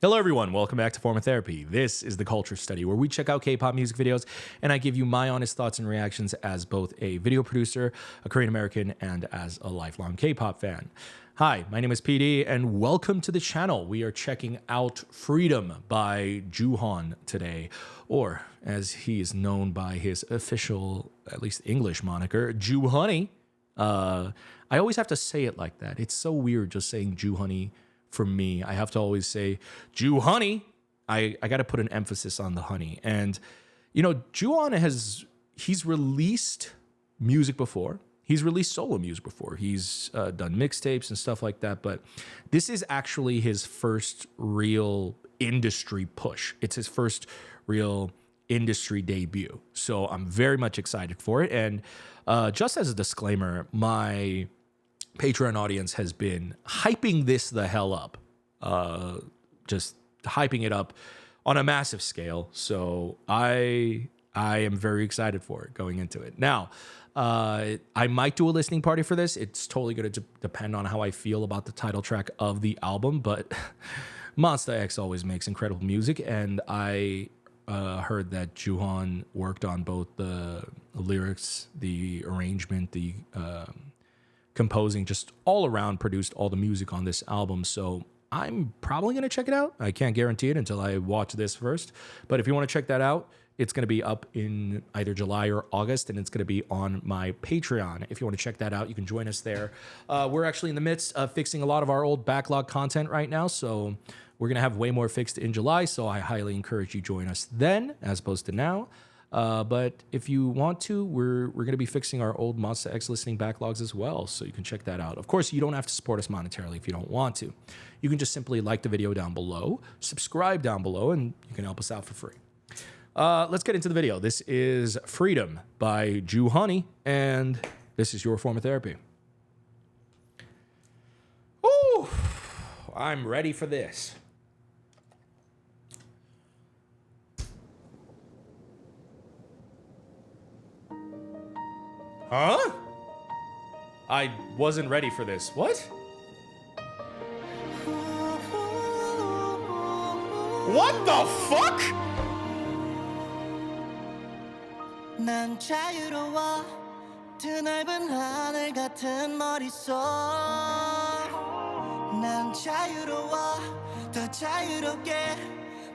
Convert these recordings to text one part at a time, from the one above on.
Hello everyone, welcome back to Forma Therapy. This is the Culture Study where we check out K-pop music videos and I give you my honest thoughts and reactions as both a video producer, a Korean American, and as a lifelong K-pop fan. Hi, my name is PD and welcome to the channel. We are checking out Freedom by JOOHONEY today, or as he is known by his official, at least English moniker, JOOHONEY. I always have to say it like that. It's so weird just saying JOOHONEY. For me, I have to always say JOOHONEY. I got to put an emphasis on the honey. And you know, JOOHONEY he's released music before. He's released solo music before. He's done mixtapes and stuff like that. But this is actually his first real industry push. It's his first real industry debut. So I'm very much excited for it. And just as a disclaimer, my Patreon audience has been hyping this the hell up, just hyping it up on a massive scale. So I am very excited for it going into it. Now, I might do a listening party for this. It's totally going to depend on how I feel about the title track of the album, but Monsta X always makes incredible music, and I heard that JOOHONEY worked on both the lyrics, the arrangement, the composing, just all around produced all the music on this album. So I'm probably going to check it out. I can't guarantee it until I watch this first. But if you want to check that out, it's going to be up in either July or August, and it's going to be on my Patreon. If you want to check that out, you can join us there. We're actually in the midst of fixing a lot of our old backlog content right now, so we're going to have way more fixed in July, so I highly encourage you join us then as opposed to now. But if you want to, we're going to be fixing our old Monsta X listening backlogs as well, so you can check that out. Of course, you don't have to support us monetarily if you don't want to. You can just simply like the video down below, subscribe down below, and you can help us out for free. Let's get into the video. This is Freedom by JOOHONEY, and this is your form of therapy. Ooh, I'm ready for this. Huh? I wasn't ready for this. What? What the fuck? 난 자유로워 드넓은 하늘 같은 머릿속 난 자유로워 더 자유롭게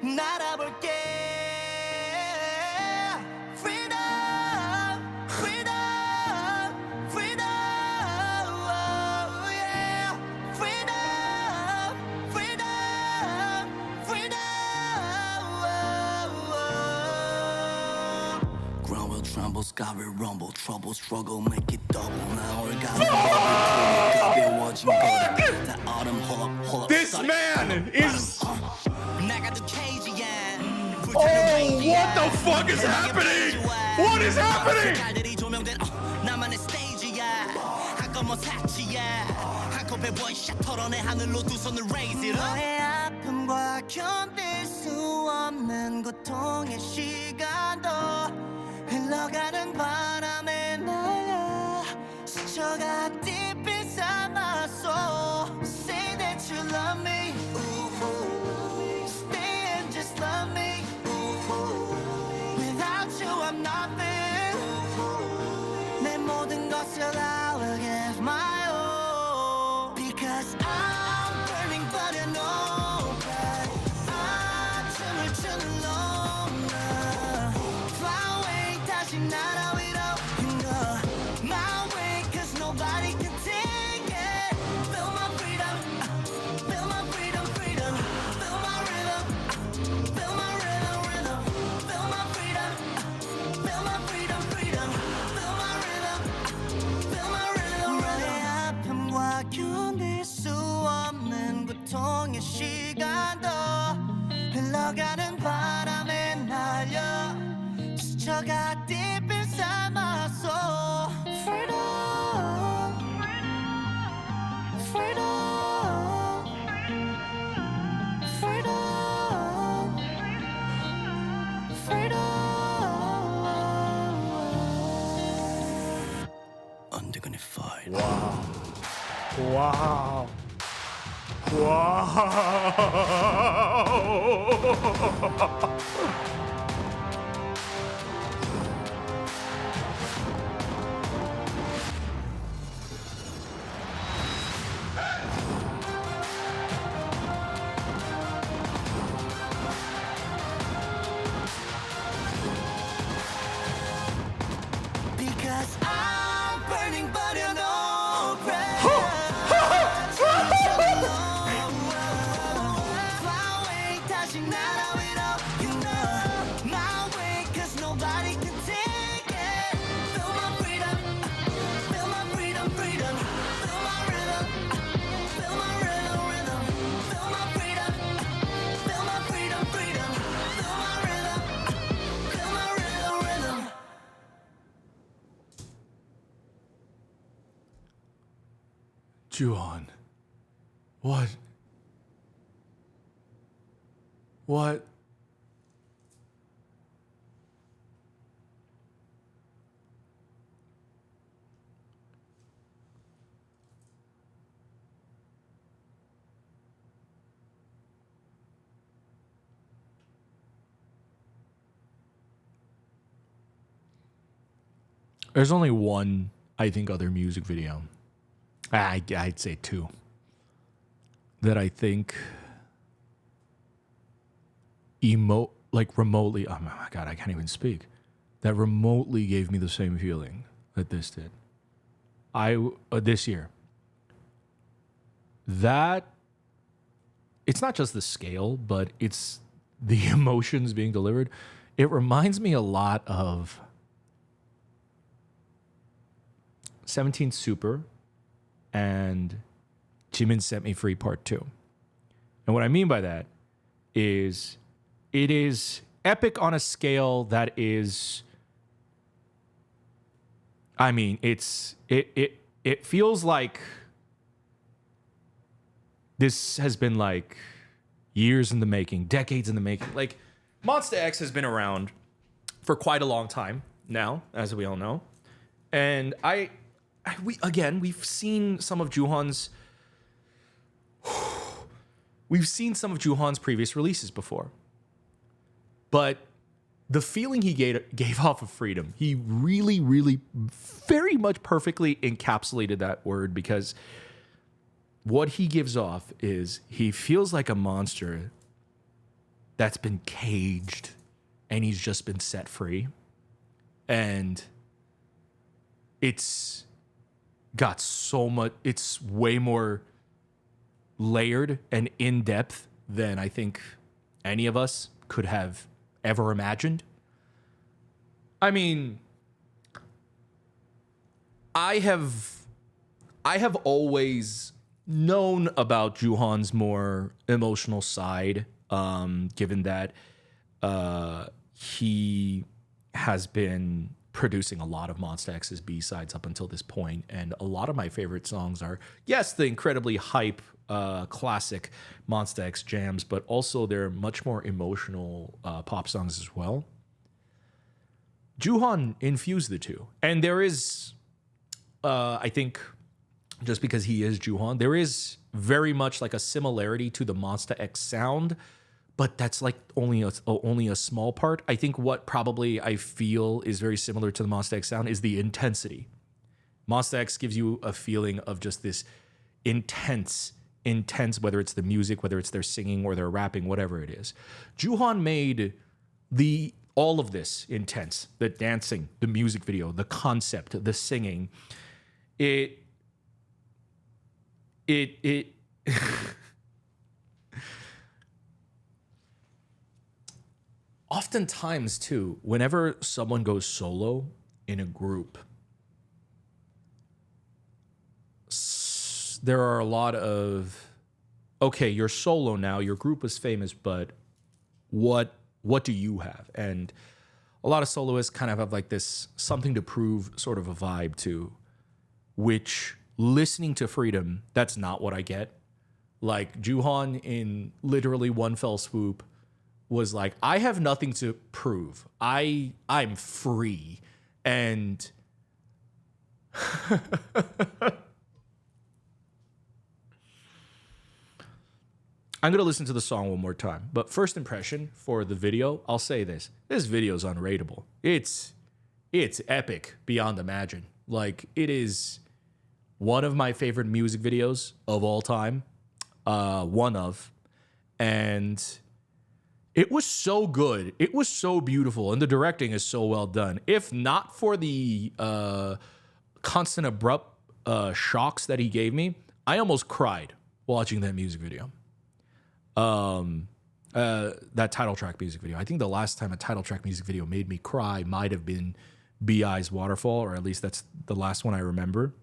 날아볼게 Tremble, sky will rumble, trouble, struggle, make it double. Now we got This man is. Oh, what the fuck is happening? What is happening? 너의 아픔과 견딜 수 없는 고통의 시간도 흘러가는 바람에 날려 스쳐가 deep inside my soul. Say that you love me, stay and just love me. Without you I'm nothing. 내 모든 것을 I will give my all. Because I'm burning but I know that I 춤을 추는 my way, cause nobody can take it. Feel my freedom, feel my freedom, freedom. Feel my rhythm, feel my rhythm, rhythm. Feel my freedom, feel my freedom, freedom. Feel my rhythm, feel my rhythm, rhythm. 너의 아픔과 견딜 수 없는 고통의 시간도 흘러가는 바람에 날려 스쳐가 deep inside my soul. Freedom, freedom, freedom, freedom. Undignified. Wow. Wow. Wow. Because I'm burning but in no Flyway, touching that I know, you know. My way, cause nobody can take it. Feel my freedom, feel my freedom, freedom. Feel my rhythm, feel my rhythm, rhythm. Feel my freedom, feel my freedom, freedom. Feel my rhythm, feel my rhythm, rhythm. Juhan. What? What? There's only one, I think, other music video. I'd say two. That I think remotely, oh my God, I can't even speak. That remotely gave me the same feeling that this did. This year. That, it's not just the scale, but it's the emotions being delivered. It reminds me a lot of 17 Super and Jimin Set Me Free Part 2. And what I mean by that is it is epic on a scale that is, I mean, it feels like this has been like years in the making, decades in the making. Like Monsta X has been around for quite a long time now, as we all know. And we've seen some of Juhan's previous releases before. But the feeling he gave off of freedom, he really, really very much perfectly encapsulated that word, because what he gives off is he feels like a monster that's been caged and he's just been set free. And it's got so much, it's way more layered and in depth than I think any of us could have ever imagined. I mean, I have always known about Juhan's more emotional side, given that he has been producing a lot of Monsta X's B-sides up until this point, and a lot of my favorite songs are, yes, the incredibly hype classic Monsta X jams, but also they're much more emotional pop songs as well. Juhan infused the two, and there is, I think, just because he is Juhan, there is very much like a similarity to the Monsta X sound, but that's like only a small part. I think what probably I feel is very similar to the Monsta X sound is the intensity. Monsta X gives you a feeling of just this intense, whether it's the music, whether it's their singing or their rapping, whatever it is. Juhan made all of this intense, the dancing, the music video, the concept, the singing. It oftentimes too, whenever someone goes solo in a group, there are a lot of, okay, you're solo now, your group was famous, but what do you have? And a lot of soloists kind of have like this something to prove sort of a vibe to, which listening to Freedom, that's not what I get. Like Juhan in literally one fell swoop was like, I have nothing to prove. I'm free. And I'm gonna listen to the song one more time. But first impression for the video, I'll say this: this video is unrateable. It's epic beyond imagine. Like, it is one of my favorite music videos of all time. And it was so good. It was so beautiful, and the directing is so well done. If not for the constant abrupt shocks that he gave me, I almost cried watching that music video. That title track music video. I think the last time a title track music video made me cry might have been B.I.'s Waterfall, or at least that's the last one I remember.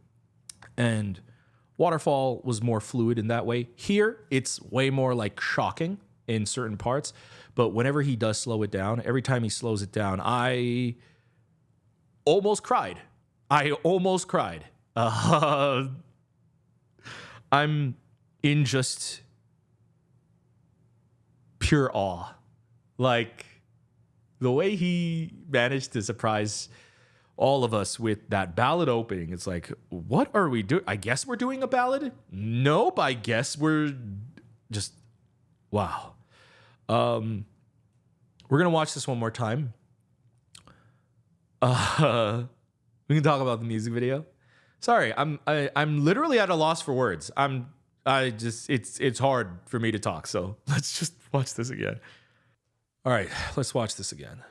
And Waterfall was more fluid in that way. Here, it's way more like shocking in certain parts. But whenever he does slow it down, every time he slows it down, I almost cried. I'm in just pure awe. Like, the way he managed to surprise all of us with that ballad opening. It's like, what are we doing? I guess we're doing a ballad? Nope, I guess we're just, wow. We're gonna watch this one more time. We can talk about the music video. Sorry, I'm literally at a loss for words. It's hard for me to talk, so let's just watch this again. All right, let's watch this again.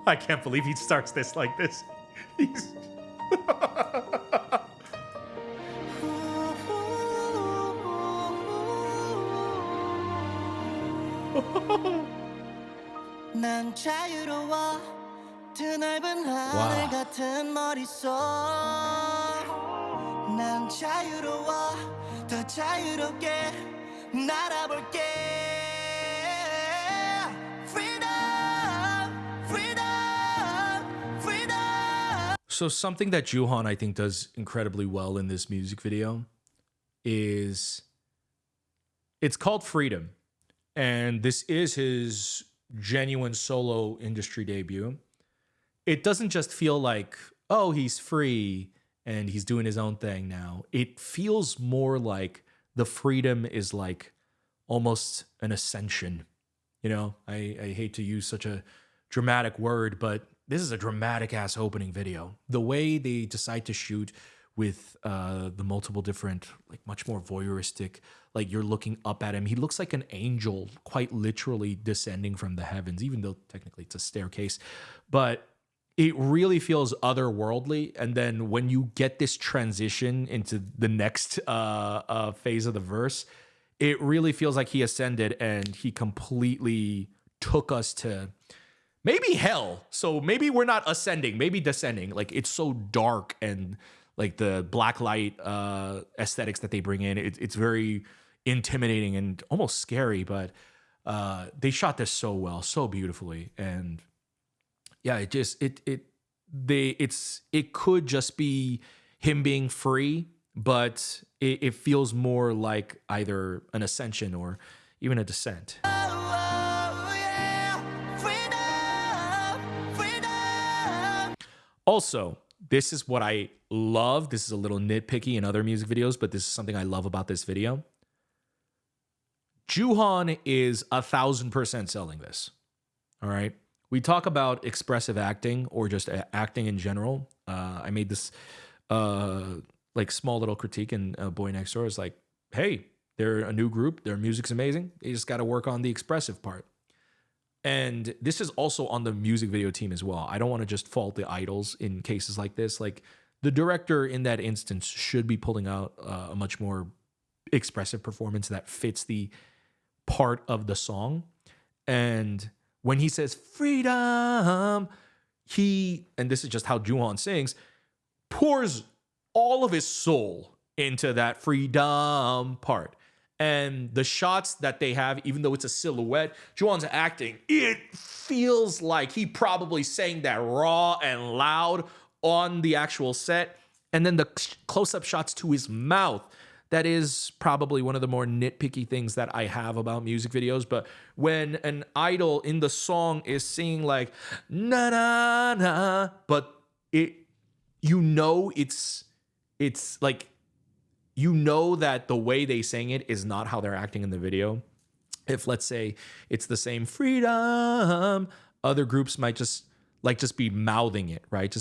I can't believe he starts this like this. He's 난 자유로워 드넓은 하늘 같은 머릿속 난 자유로워 더 자유롭게 날아볼게 Freedom Freedom Freedom. So something that Joohon, I think, does incredibly well in this music video is it's called Freedom. And this is his genuine solo industry debut. It doesn't just feel like, oh, he's free and he's doing his own thing now. It feels more like the freedom is like almost an ascension. You know, I hate to use such a dramatic word, but this is a dramatic ass opening video. The way they decide to shoot with the multiple different, like much more voyeuristic, like you're looking up at him. He looks like an angel, quite literally descending from the heavens, even though technically it's a staircase. But it really feels otherworldly. And then when you get this transition into the next phase of the verse, it really feels like he ascended and he completely took us to maybe hell. So maybe we're not ascending, maybe descending. Like, it's so dark, and like the black light aesthetics that they bring in, it's very intimidating and almost scary, but they shot this so well, so beautifully. And yeah, it could just be him being free, but it feels more like either an ascension or even a descent. Also, this is what I love. This is a little nitpicky in other music videos, but this is something I love about this video. Joohon is 1,000% selling this. All right. We talk about expressive acting or just acting in general. I made this like small little critique in Boy Next Door. It's like, hey, they're a new group. Their music's amazing. They just got to work on the expressive part. And this is also on the music video team as well. I don't want to just fault the idols in cases like this. Like, the director in that instance should be pulling out a much more expressive performance that fits the part of the song. And when he says freedom, and this is just how Joohon sings, pours all of his soul into that freedom part. And the shots that they have, even though it's a silhouette, Joohon's acting, it feels like he probably sang that raw and loud on the actual set. And then the close-up shots to his mouth, that is probably one of the more nitpicky things that I have about music videos. But when an idol in the song is singing like, na na na, but it's like you know that the way they sang it is not how they're acting in the video. If let's say it's the same freedom, other groups might just be mouthing it, right?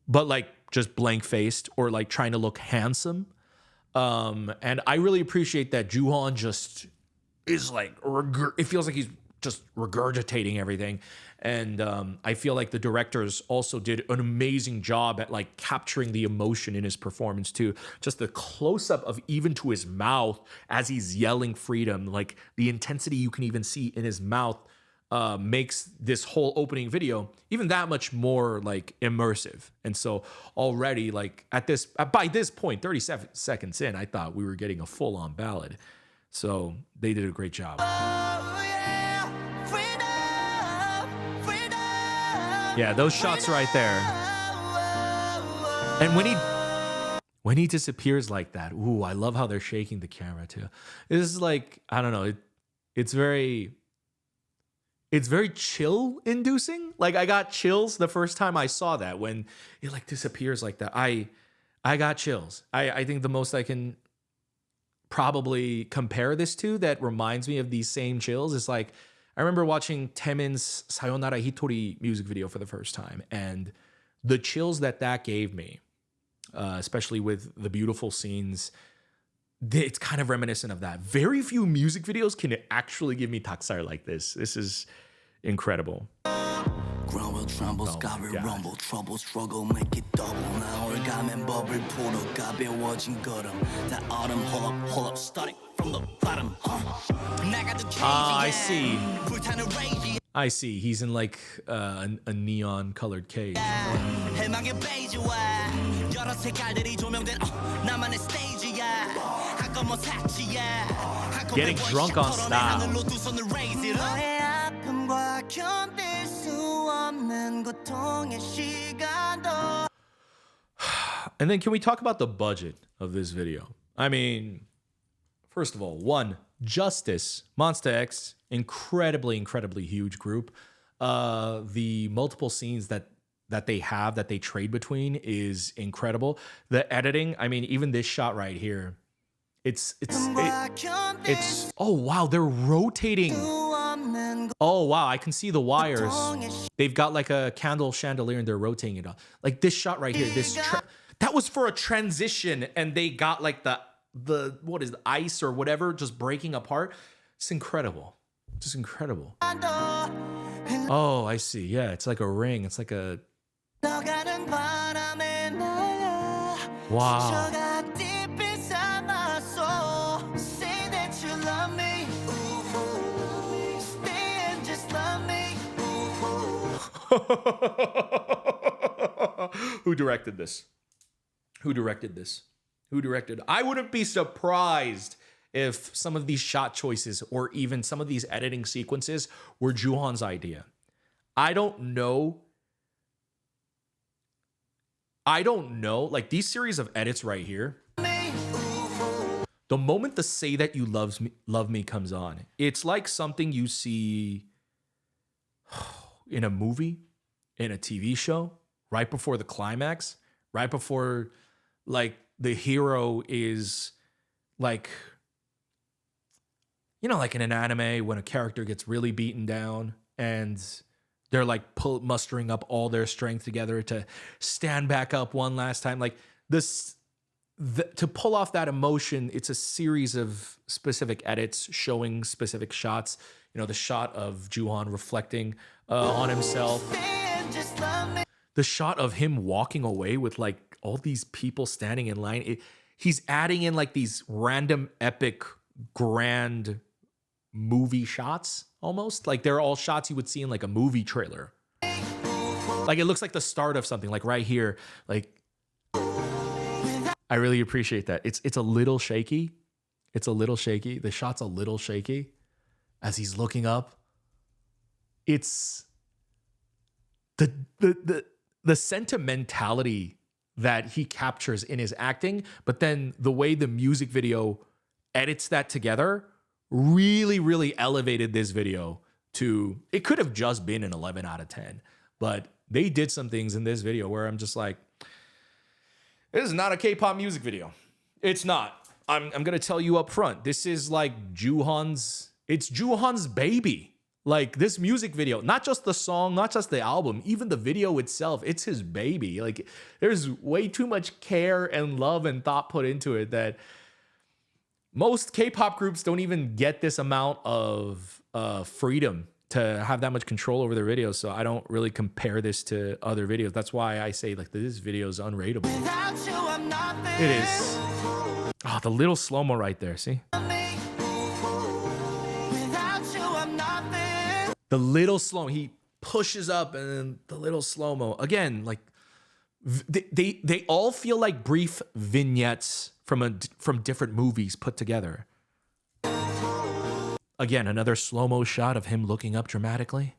But like just blank faced or like trying to look handsome. And I really appreciate that Joohon just is like, it feels like he's just regurgitating everything. And I feel like the directors also did an amazing job at like capturing the emotion in his performance too. Just the close up of even to his mouth as he's yelling freedom, like the intensity you can even see in his mouth makes this whole opening video even that much more like immersive. And so already like by this point, 37 seconds in, I thought we were getting a full on ballad. So they did a great job. Yeah, those shots right there. And when he disappears like that, ooh, I love how they're shaking the camera too. This is like, I don't know, it's very chill inducing. Like I got chills the first time I saw that when it like disappears like that. I got chills. I think the most I can probably compare this to that reminds me of these same chills is like, I remember watching Taemin's Sayonara Hitori music video for the first time, and the chills that gave me, especially with the beautiful scenes, it's kind of reminiscent of that. Very few music videos can actually give me taksar like this. This is incredible. Ground will tremble, sky will rumble, trouble, struggle, make it double. Now we're gammon bubble, pull up, 가벼워진 걸음. That autumn, hold up, starting from the bottom. I see. I see. He's in like a neon colored cage. Getting drunk on style. And then can we talk about the budget of this video? I mean, first of all, one, Justice, Monsta X, incredibly huge group. The multiple scenes that they trade between is incredible. The editing, I mean, even this shot right here, it's oh wow, they're rotating. Oh wow, I can see the wires. They've got like a candle chandelier and they're rotating it up. Like this shot right here, that was for a transition, and they got like the what is the ice or whatever just breaking apart. It's incredible. Just incredible. Oh, I see. Yeah, it's like a ring. It's like a wow. Who directed this? I wouldn't be surprised if some of these shot choices or even some of these editing sequences were Joohon's idea. I don't know. Like these series of edits right here, the moment the Say That You Love Me comes on, it's like something you see in a movie, in a TV show, right before the climax, right before like the hero is like, you know, like in an anime when a character gets really beaten down and they're like mustering up all their strength together to stand back up one last time. Like this, to pull off that emotion, it's a series of specific edits showing specific shots. You know, the shot of Joohon reflecting on himself. The shot of him walking away with like all these people standing in line. He's adding in like these random epic grand movie shots almost. Like they're all shots you would see in like a movie trailer. Like it looks like the start of something, like right here. Like I really appreciate that. It's a little shaky. The shot's a little shaky as he's looking up. It's the sentimentality that he captures in his acting, but then the way the music video edits that together really elevated this video to, it could have just been an 11 out of 10, but they did some things in this video where I'm just like, this is not a K-pop music video. It's not. I'm gonna tell you up front. This is like it's Juhan's baby. Like this music video, not just the song, not just the album, even the video itself, it's his baby. Like there's way too much care and love and thought put into it that most K-pop groups don't even get this amount of freedom to have that much control over their videos. So I don't really compare this to other videos. That's why I say like this video is unrateable. It is. Oh, the little slow-mo right there, see? The little slow, he pushes up and then the little slow-mo. Again, like they all feel like brief vignettes from different movies put together. Again, another slow-mo shot of him looking up dramatically.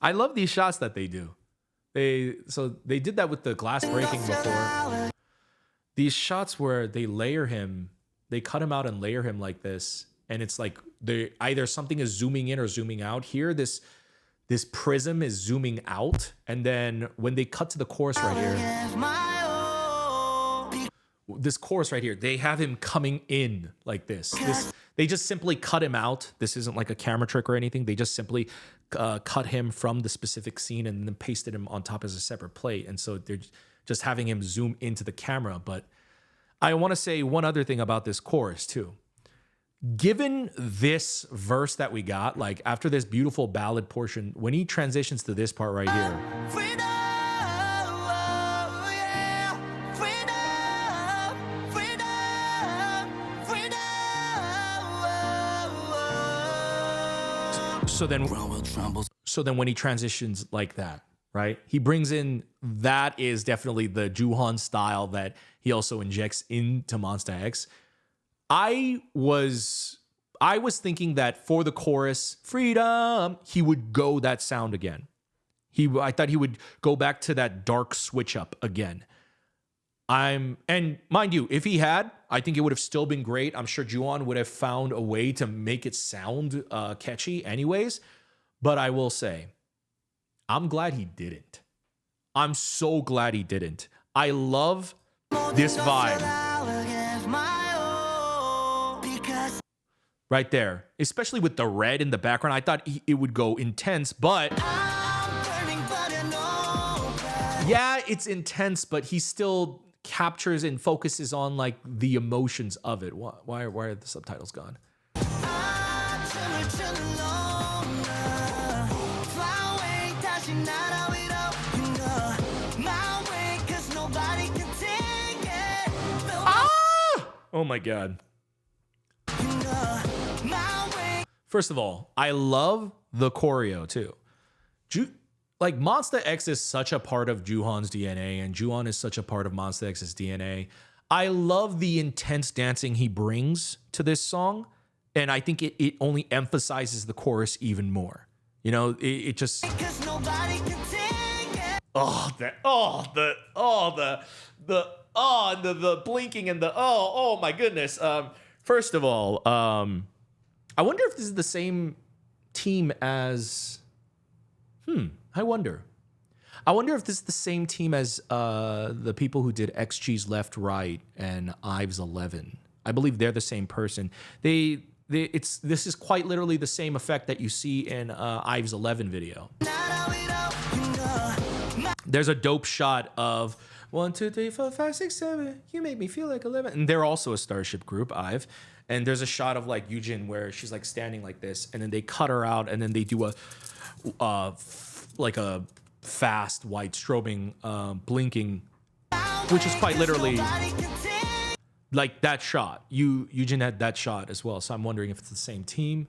I love these shots that they do. They did that with the glass breaking before. These shots where they layer him, they cut him out and layer him like this, and it's like they either something is zooming in or zooming out. Here, this prism is zooming out, and then when they cut to the chorus right here, this chorus right here, they have him coming in like this. They just simply cut him out. This isn't like a camera trick or anything. They just simply cut him from the specific scene and then pasted him on top as a separate plate. And so they're just having him zoom into the camera. But I want to say one other thing about this chorus too. Given this verse that we got, like after this beautiful ballad portion, when he transitions to this part right here, so then when he transitions like that, right? He brings in, that is definitely the Joohon style that he also injects into Monsta X. I was thinking that for the chorus, freedom, he would go that sound again. I thought he would go back to that dark switch up again. And mind you, if he had, I think it would have still been great. I'm sure Joohon would have found a way to make it sound catchy anyways. But I will say, I'm glad he didn't. I'm so glad he didn't. I love this vibe. Right there, especially with the red in the background. I thought it would go intense, but yeah, it's intense, but he still captures and focuses on like the emotions of it. Why are the subtitles gone? Oh my God. First of all, I love the choreo too. Like Monsta X is such a part of Joohon's DNA, and Joohon is such a part of Monsta X's DNA. I love the intense dancing he brings to this song, and I think it only emphasizes the chorus even more. You know, it just the blinking and the oh my goodness. First of all, I wonder if this is the same team as I wonder if this is the same team as the people who did XG's Left Right and Ives 11. I believe they're the same person. This is quite literally the same effect that you see in Ives 11 video. There's a dope shot of 1, 2, 3, 4, 5, 6, 7. You make me feel like 11. And they're also a Starship group, Ive. And there's a shot of like Yoojin where she's like standing like this, and then they cut her out, and then they do like a fast white strobing blinking, which is quite literally like that shot. Yoojin had that shot as well, so I'm wondering if it's the same team.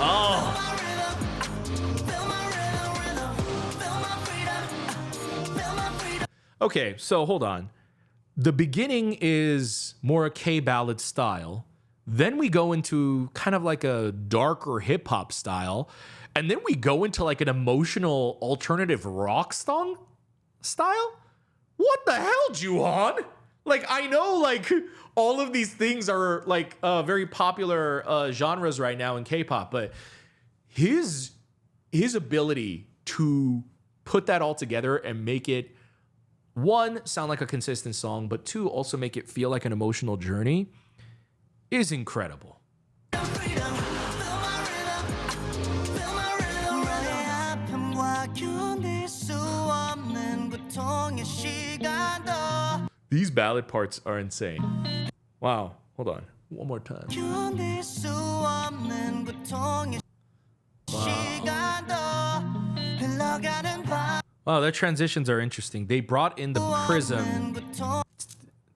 Oh. Okay, so hold on. The beginning is more a K-ballad style. Then we go into kind of like a darker hip-hop style. And then we go into like an emotional alternative rock song style? What the hell, Joohon? Like, I know like all of these things are like very popular genres right now in K-pop, but his his ability to put that all together and make it, one, sound like a consistent song, but two, also make it feel like an emotional journey is incredible. freedom, feel my rhythm, feel my rhythm. 나의 아픔과 견딜 수 없는 고통의 시간도 These ballad parts are insane. Wow. Hold on. One more time. 견딜 수 없는 고통의 시간도 흘러가는 밤 Wow, their transitions are interesting. They brought in the prism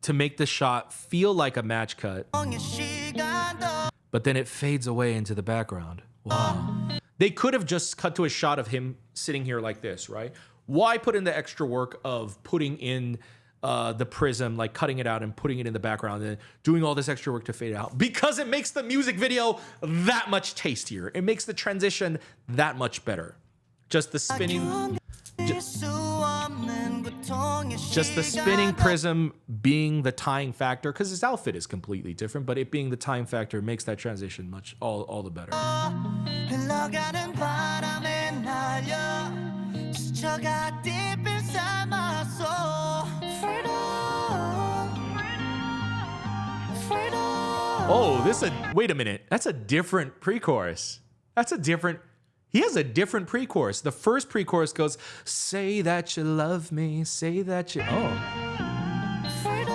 to make the shot feel like a match cut, 고통의 시간도 but then it fades away into the background. Wow. They could have just cut to a shot of him sitting here like this, right? Why put in the extra work of putting in the prism, like cutting it out and putting it in the background and doing all this extra work to fade it out? Because it makes the music video that much tastier. It makes the transition that much better. Just the spinning, 견딜 수 없는 고통의 just the spinning prism being the tying factor, because his outfit is completely different, but it being the tying factor makes that transition much all the better. 흘러가는 바람에 날려 스쳐가 deep inside my soul. Freedom. Oh, wait a minute. That's a different pre-chorus. He has a different pre-chorus. The first pre-chorus goes, say that you love me, say that you, Freedom.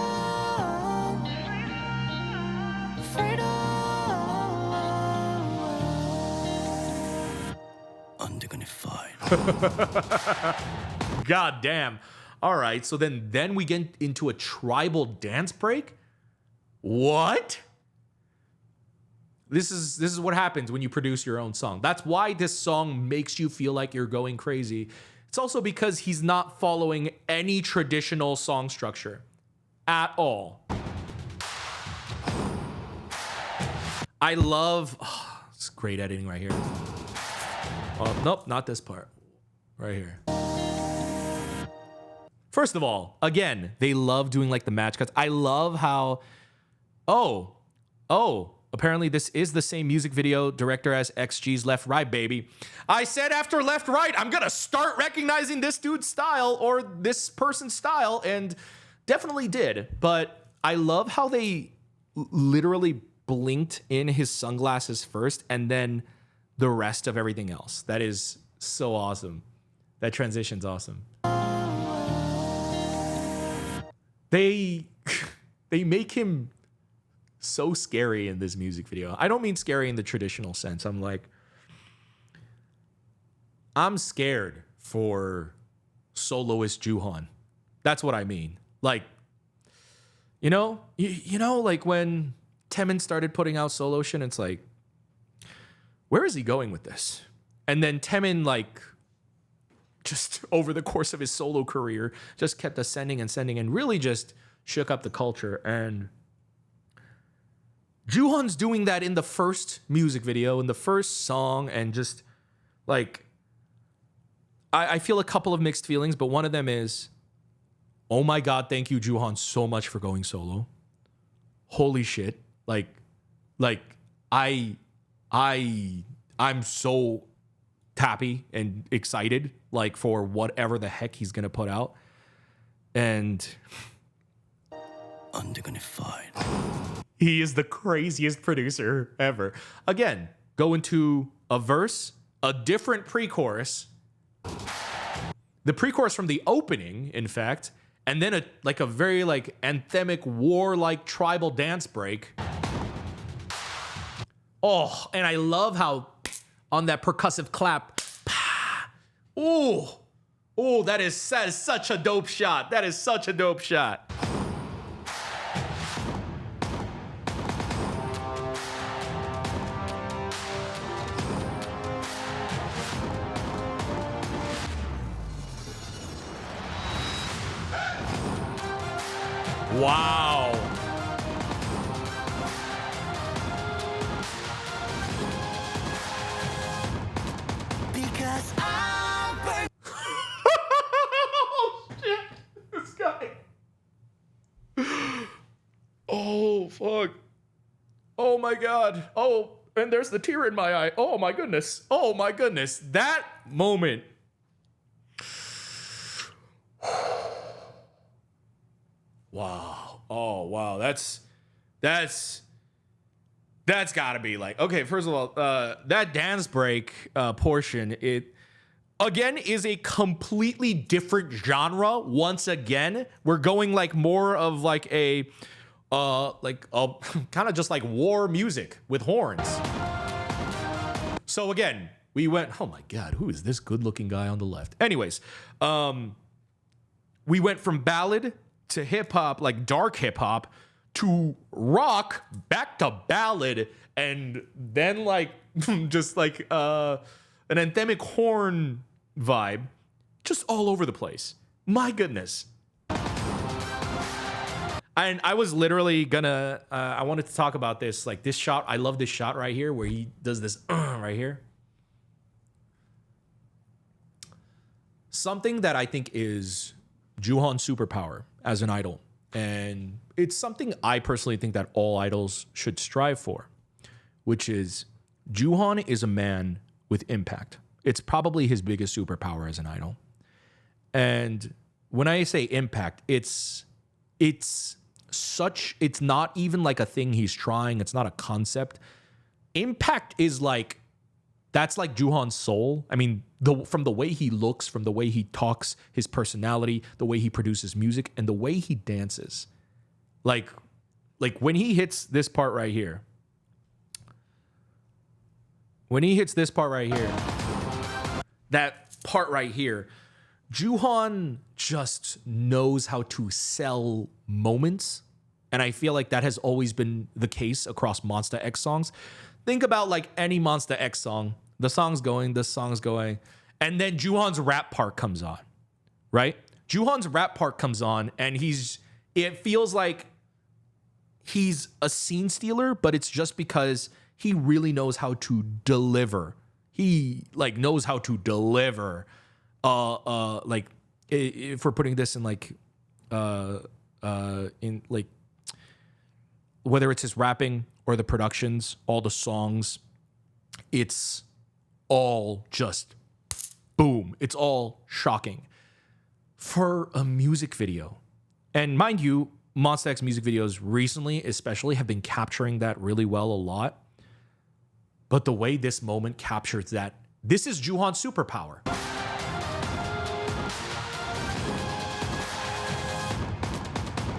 Undignified. God damn. All right, so then we get into a tribal dance break? What? This is what happens when you produce your own song. That's why this song makes you feel like you're going crazy. It's also because he's not following any traditional song structure at all. I love, it's great editing right here. Oh, nope, not this part. Right here. First of all, again, they love doing like the match cuts. I love how, apparently this is the same music video director as XG's Left Right, baby. I said after Left Right, I'm gonna start recognizing this dude's style or this person's style, and definitely did. But I love how they literally blinked in his sunglasses first and then the rest of everything else. That is so awesome. That transition's awesome. They make him so scary in this music video. I don't mean scary in the traditional sense. I'm scared for soloist Joohon. That's what I mean. Like, you know, like when Taemin started putting out solo shit, it's like, where is he going with this? And then Taemin, like, just over the course of his solo career, just kept ascending and really just shook up the culture. And Joohon's doing that in the first music video, in the first song, and just like, I feel a couple of mixed feelings, but one of them is, oh my God, thank you, Joohon, so much for going solo. Holy shit. I'm so happy and excited, like, for whatever the heck he's gonna put out. And Undignified. he is the craziest producer ever. Again, go into a verse, a different pre-chorus, the pre-chorus from the opening, in fact, and then a very like anthemic war-like tribal dance break. Oh, and I love how on that percussive clap, that is such a dope shot. That is such a dope shot. Wow. Because I'm burning. Oh shit. This guy. Oh fuck. Oh my God. Oh, And there's the tear in my eye. Oh my goodness. Oh my goodness. That moment. Wow. Oh wow. That's gotta be like, okay, first of all, that dance break portion, it again is a completely different genre. Once again, we're going like more of like a kind of just like war music with horns. So again, we went, oh my God, who is this good looking guy on the left? Anyways, we went from ballad to hip hop, like dark hip hop, to rock, back to ballad, and then like just like an anthemic horn vibe, just all over the place. My goodness. And I was literally gonna, I wanted to talk about this, like this shot. I love this shot right here where he does this right here. Something that I think is JOOHON's superpower as an idol. And it's something I personally think that all idols should strive for, which is JOOHON is a man with impact. It's probably his biggest superpower as an idol. And when I say impact, it's not even like a thing he's trying. It's not a concept. Impact is like, that's like JOOHON's soul. I mean, from the way he looks, from the way he talks, his personality, the way he produces music, and the way he dances. Like when he hits this part right here. That part right here, JOOHON just knows how to sell moments. And I feel like that has always been the case across Monsta X songs. Think about like any Monsta X song. The song's going, this song's going. And then JOOHON's rap part comes on, right? JOOHON's rap part comes on and it feels like he's a scene stealer, but it's just because he really knows how to deliver. He like knows how to deliver. Like if we're putting this in like, in like, whether it's his rapping or the productions, all the songs, it's all just boom. It's all shocking for a music video. And mind you, Monsta X music videos recently especially have been capturing that really well a lot. But the way this moment captures that, this is JOOHON's superpower.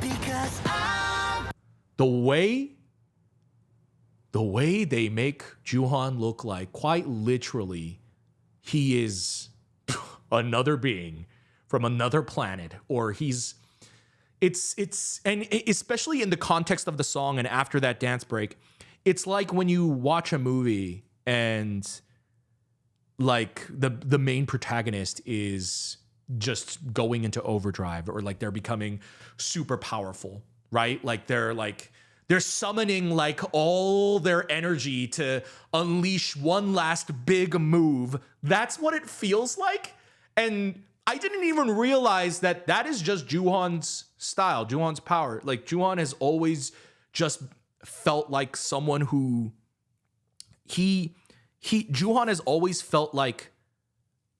Because I'm The way they make JOOHON look like quite literally he is another being from another planet, or it's and especially in the context of the song and after that dance break, it's like when you watch a movie and like the main protagonist is just going into overdrive, or like they're becoming super powerful, right? Like they're summoning like all their energy to unleash one last big move. That's what it feels like. And I didn't even realize that that is just JOOHON's style, JOOHON's power. Like JOOHON has always just felt like someone who JOOHON has always felt like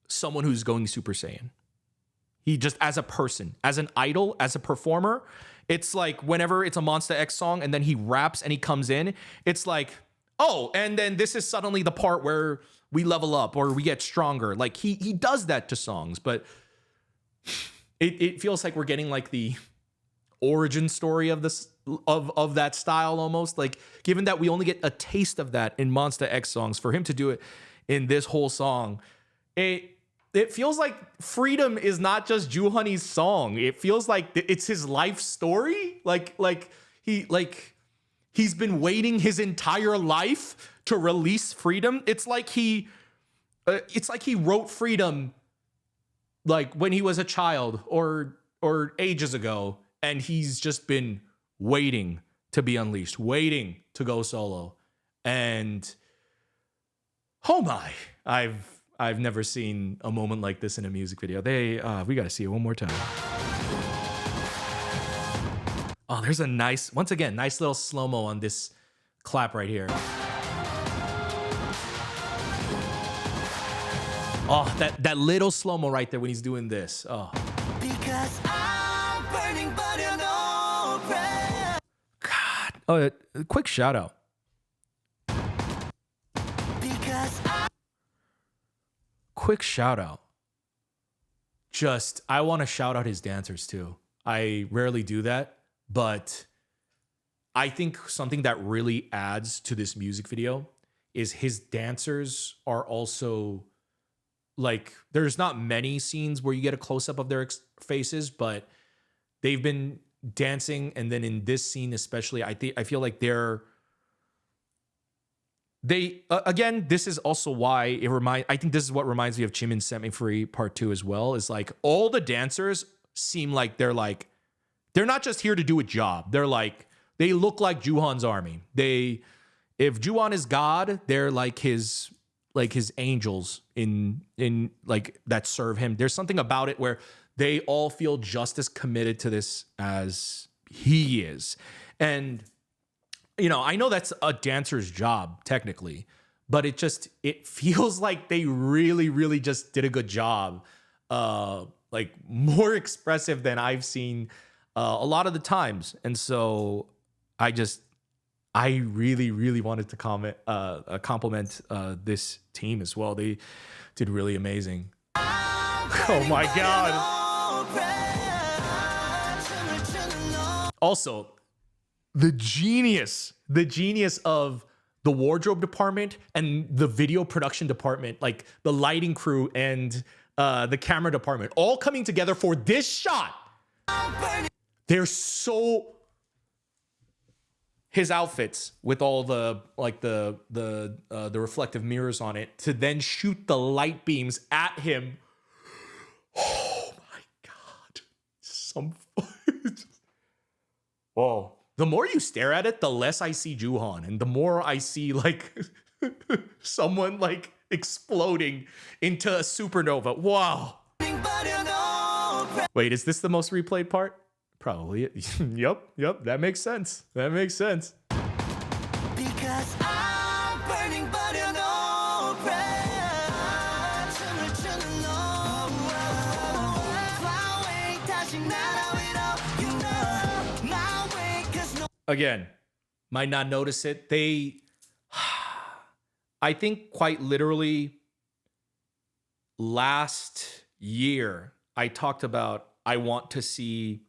someone who's going Super Saiyan. He just, as a person, as an idol, as a performer, it's like whenever it's a Monsta X song and then he raps and he comes in, it's like, oh, and then this is suddenly the part where we level up or we get stronger. Like he does that to songs, but it feels like we're getting like the origin story of this of that style almost. Like given that we only get a taste of that in Monsta X songs, for him to do it in this whole song, it feels like Freedom is not just JOOHONEY's song. It feels like it's his life story. He's been waiting his entire life to release Freedom. It's like he wrote Freedom like when he was a child or ages ago, and he's just been waiting to be unleashed, waiting to go solo. And oh my, I've never seen a moment like this in a music video. We got to see it one more time. Oh, there's a nice little slow-mo on this clap right here. Oh, that little slow-mo right there when he's doing this. Oh, Because I'm burning, but you're no prayer. God. Oh, quick shout out. Because Quick shout out. Just, I want to shout out his dancers too. I rarely do that, but I think something that really adds to this music video is his dancers are also like, there's not many scenes where you get a close up of their faces, but they've been dancing. And then in this scene, especially, I feel like again, this is also why I think this is what reminds me of Jimin Set Me Free Part 2 as well, is like all the dancers seem like they're not just here to do a job. They look like Juhan's army. If Juhan is God, they're like his angels in like that serve him. There's something about it where they all feel just as committed to this as he is. And you know, I know that's a dancer's job technically, but it feels like they really, really just did a good job. Like more expressive than I've seen a lot of the times. And so I really, really wanted to compliment this team as well. They did really amazing. Oh my God. Also, the genius of the wardrobe department and the video production department, like the lighting crew and the camera department, all coming together for this shot. They're so... His outfits with all the reflective mirrors on it to then shoot the light beams at him. Oh my God. Whoa. The more you stare at it, the less I see Juhan, and the more I see like someone like exploding into a supernova. Wow. Wait, is this the most replayed part? Probably. Yep. That makes sense. Because I'm burning, but you're no prayer. Again, might not notice it. I think quite literally last year, I talked about I want to see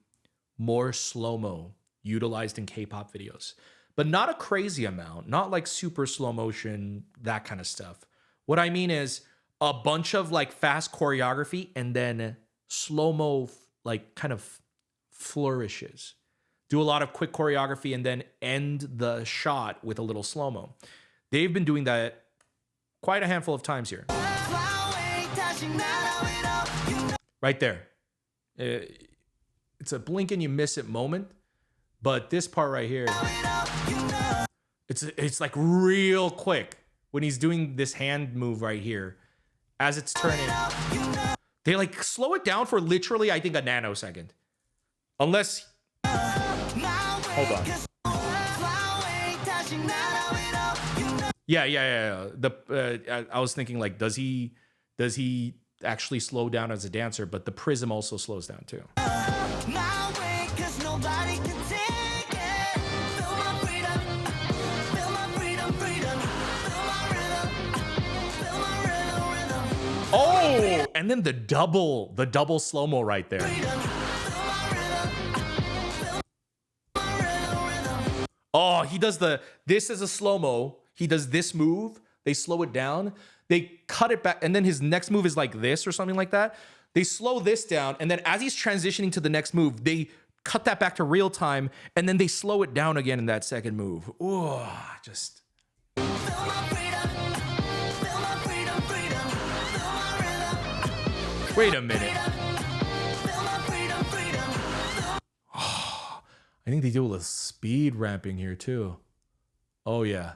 more slow-mo utilized in K-pop videos, but not a crazy amount, not like super slow motion, that kind of stuff. What I mean is a bunch of like fast choreography and then slow-mo like kind of flourishes. Do a lot of quick choreography and then end the shot with a little slow-mo. They've been doing that quite a handful of times here. Right there. It's a blink and you miss it moment, but this part right here, it's like real quick when he's doing this hand move right here as it's turning. They like slow it down for literally, I think, a nanosecond. Unless, hold on. Yeah. I was thinking like, does he actually slow down as a dancer? But the prism also slows down too. Oh, and then the double slow-mo right there. Oh, he does this is a slow-mo. He does this move. They slow it down. They cut it back. And then his next move is like this or something like that. They slow this down. And then as he's transitioning to the next move, they cut that back to real time. And then they slow it down again in that second move. Oh, just... Wait a minute. I think they do a little speed ramping here too. Oh yeah.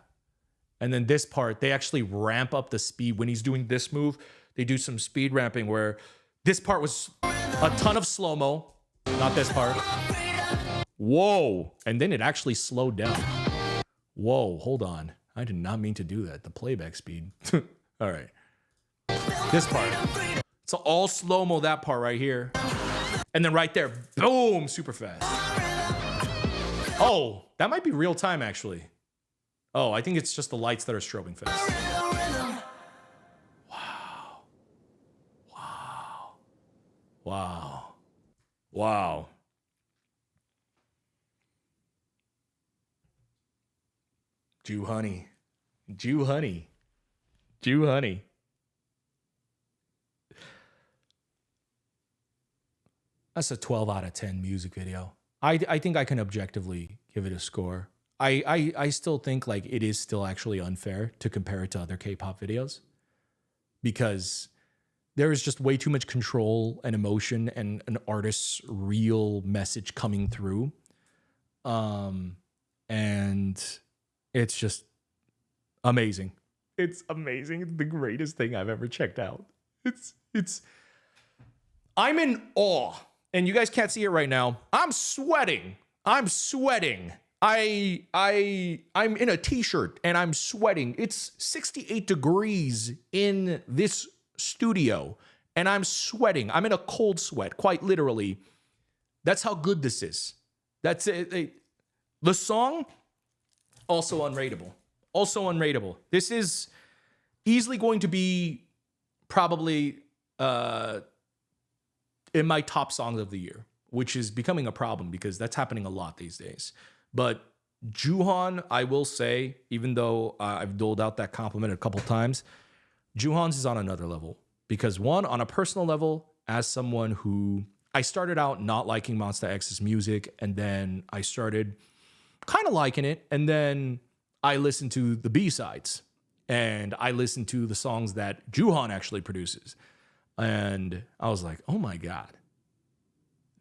And then this part, they actually ramp up the speed. When he's doing this move, they do some speed ramping where this part was a ton of slow-mo. Not this part. Whoa. And then it actually slowed down. Whoa, hold on. I did not mean to do that. The playback speed. All right. This part. It's all slow-mo, that part right here. And then right there, boom, super fast. Oh, that might be real time, actually. Oh, I think it's just the lights that are strobing fast. Wow. Wow. Wow. Wow. JOOHONEY. JOOHONEY. JOOHONEY. That's a 12 out of 10 music video. I think I can objectively give it a score. I still think like it is still actually unfair to compare it to other K-pop videos because there is just way too much control and emotion and an artist's real message coming through. And it's just amazing. It's amazing. It's the greatest thing I've ever checked out. I'm in awe. And you guys can't see it right now. I'm sweating. I'm in a t-shirt and I'm sweating. It's 68 degrees in this studio and I'm sweating. I'm in a cold sweat, quite literally. That's how good this is. That's it. The song, also unrateable. Also unrateable. This is easily going to be probably in my top songs of the year, which is becoming a problem because that's happening a lot these days. But JOOHON, I will say, even though I've doled out that compliment a couple times, JOOHON's is on another level. Because one, on a personal level, as someone who, I started out not liking Monsta X's music, and then I started kind of liking it, and then I listened to the B-sides, and I listened to the songs that JOOHON actually produces. And I was like, oh my God,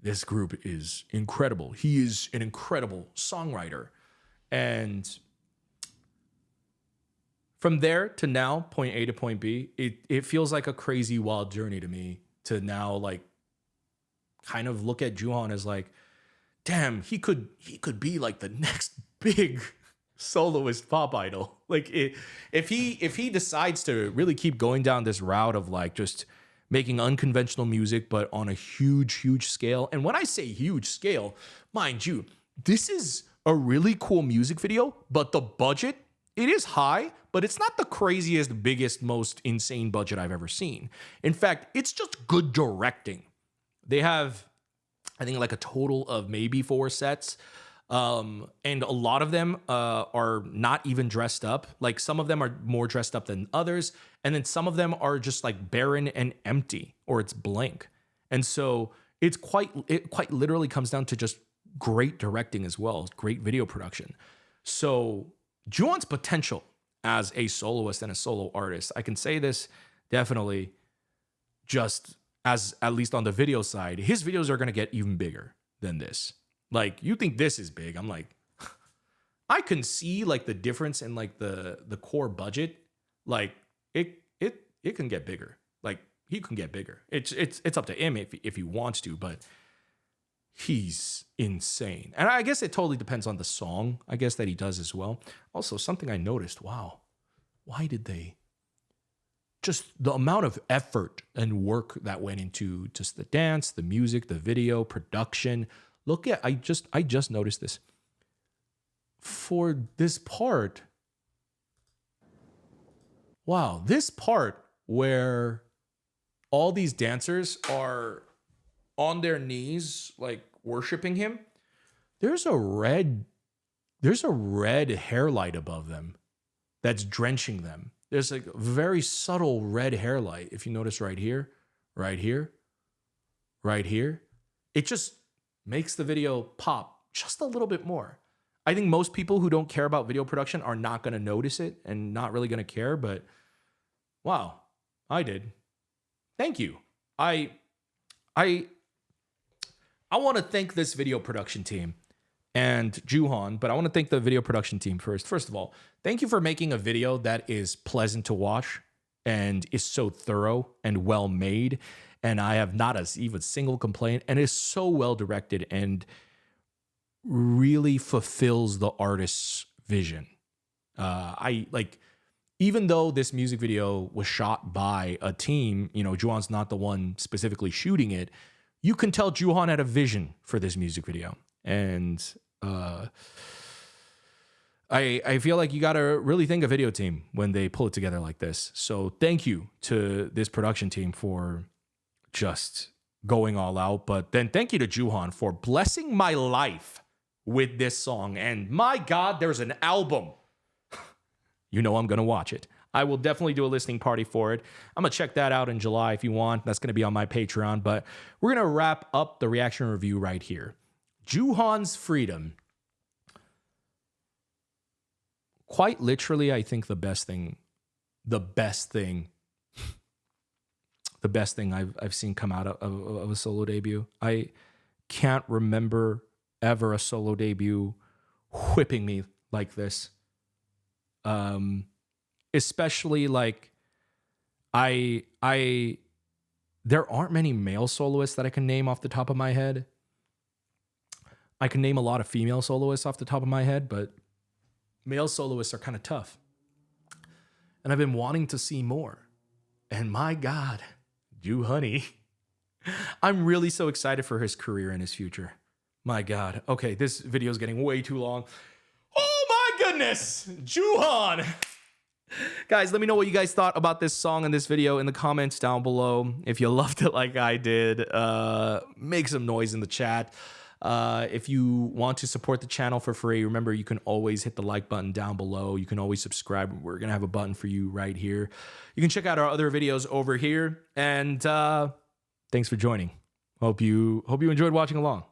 this group is incredible. He is an incredible songwriter. And from there to now, point A to point B, it feels like a crazy wild journey to me to now like kind of look at JOOHON as like, damn, he could be like the next big soloist pop idol. Like if he decides to really keep going down this route of like just making unconventional music, but on a huge scale. And when I say huge scale, mind you, this is a really cool music video, but the budget, it is high, but it's not the craziest, biggest, most insane budget I've ever seen. In fact, it's just good directing. They have, I think, like a total of maybe 4 sets. And a lot of them are not even dressed up. Like some of them are more dressed up than others. And then some of them are just like barren and empty, or it's blank. And so it quite literally comes down to just great directing as well, great video production. So JOOHON's potential as a soloist and a solo artist, I can say this definitely just as, at least on the video side, his videos are going to get even bigger than this. Like, you think this is big. I'm like, I can see like the difference in like the core budget. Like it can get bigger. Like he can get bigger. It's up to him if he wants to, but he's insane. And I guess it totally depends on the song, I guess, that he does as well. Also, something I noticed, wow, why did they just the amount of effort and work that went into just the dance, the music, the video, production. Look at, I just noticed this. For this part, wow, this part where all these dancers are on their knees, like worshiping him, there's a red hair light above them that's drenching them. There's like a very subtle red hair light. If you notice right here, right here, right here, it just makes the video pop just a little bit more. I think most people who don't care about video production are not going to notice it and not really going to care, but wow, I did. Thank you. I want to thank this video production team and JOOHON, but I want to thank the video production team first. First of all, thank you for making a video that is pleasant to watch and is so thorough and well made. And I have not even single complaint, and is so well directed and really fulfills the artist's vision. I like even though this music video was shot by a team, you know, Joohon's not the one specifically shooting it, you can tell JOOHON had a vision for this music video. And I feel like you got to really thank a video team when they pull it together like this. So thank you to this production team for just going all out. But then thank you to JOOHON for blessing my life with this song. And my God, there's an album. You know I'm going to watch it. I will definitely do a listening party for it. I'm going to check that out in July if you want. That's going to be on my Patreon. But we're going to wrap up the reaction review right here. JOOHON's Freedom. Quite literally, I think the best thing I've seen come out of a solo debut. I can't remember ever a solo debut whipping me like this. Especially like there aren't many male soloists that I can name off the top of my head. I can name a lot of female soloists off the top of my head, but male soloists are kind of tough. And I've been wanting to see more. And my God, JOOHONEY. I'm really so excited for his career and his future. My God. Okay, this video is getting way too long. Oh my goodness, JOOHON. Guys, let me know what you guys thought about this song and this video in the comments down below. If you loved it like I did, make some noise in the chat. If you want to support the channel for free, remember you can always hit the like button down below. You can always subscribe. We're going to have a button for you right here. You can check out our other videos over here. And thanks for joining. Hope you enjoyed watching along.